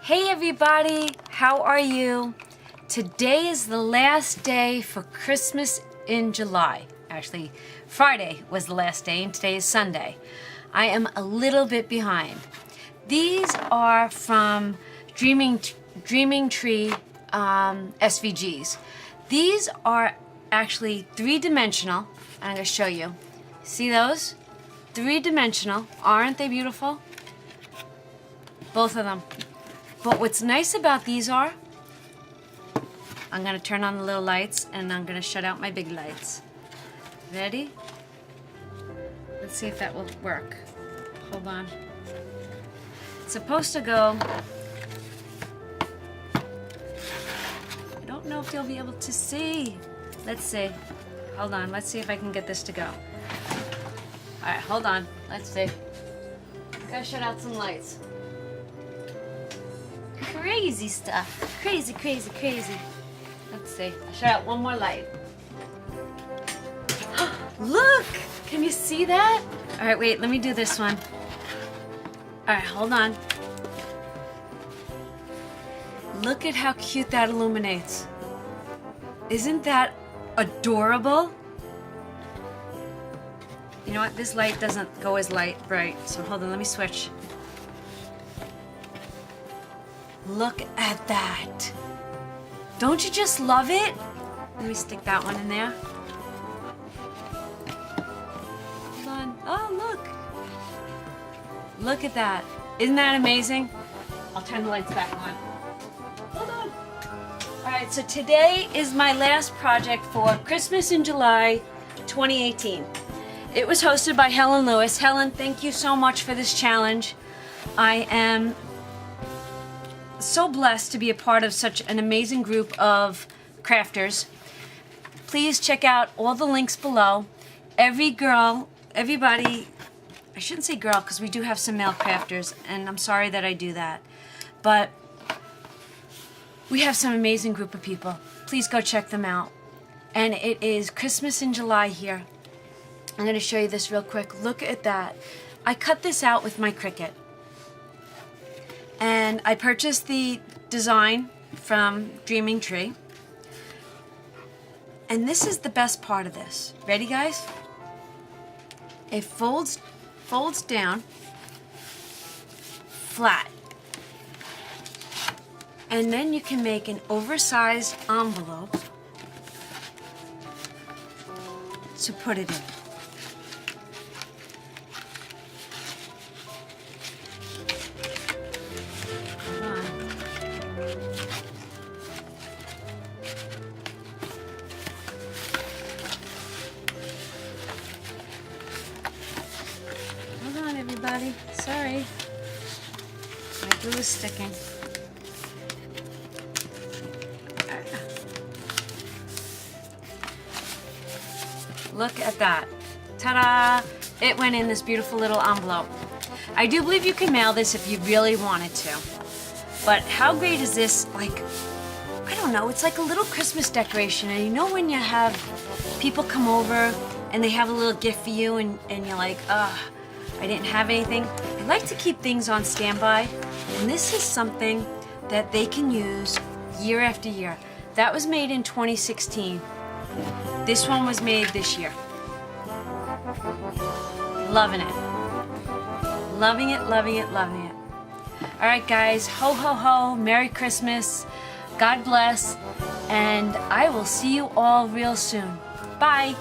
Hey everybody, how are you? Today is the last day for Christmas in July. Actually, Friday was the last day and today is Sunday. I am a little bit behind. These are from Dreaming Tree SVGs. These are actually three-dimensional. I'm going to show you. See those? Three-dimensional. Aren't they beautiful? Both of them. But what's nice about these are, I'm going to turn on the little lights and I'm going to shut out my big lights. Ready? Let's see if that will work. Hold on. It's supposed to go. I don't know if you'll be able to see. Let's see. Hold on. Let's see if I can get this to go. All right, hold on. Let's see. Gotta shut out some lights. Crazy stuff. Crazy, crazy, crazy. Let's see. I'll shut out one more light. Look! Can you see that? All right, wait. Let me do this one. All right, hold on. Look at how cute that illuminates. Isn't that adorable? You know what? This light doesn't go as bright. So hold on. Let me switch. Look at that. Don't you just love it? Let me stick that one in there. Hold on. Oh, look. Look at that. Isn't that amazing? I'll turn the lights back on. Hold on. All right, so today is my last project for Christmas in July 2018. It was hosted by Helen Lewis. Helen, thank you so much for this challenge. I am so blessed to be a part of such an amazing group of crafters. Please check out all the links below. Everybody, I shouldn't say girl because we do have some male crafters and I'm sorry that I do that. But we have some amazing group of people. Please go check them out. And it is Christmas in July here. I'm going to show you this real quick. Look at that. I cut this out with my Cricut. And I purchased the design from Dreaming Tree. And this is the best part of this. Ready, guys? It folds down flat. And then you can make an oversized envelope to put it in. Everybody, sorry, my glue is sticking. Look at that. Ta-da! It went in this beautiful little envelope. I do believe you can mail this if you really wanted to. But how great is this? Like, I don't know, it's like a little Christmas decoration. And you know when you have people come over and they have a little gift for you and you're like, ugh, I didn't have anything. I like to keep things on standby, and this is something that they can use year after year. That was made in 2016. This one was made this year. Loving it. Loving it, loving it, loving it. All right, guys, ho, ho, ho, Merry Christmas. God bless, and I will see you all real soon. Bye.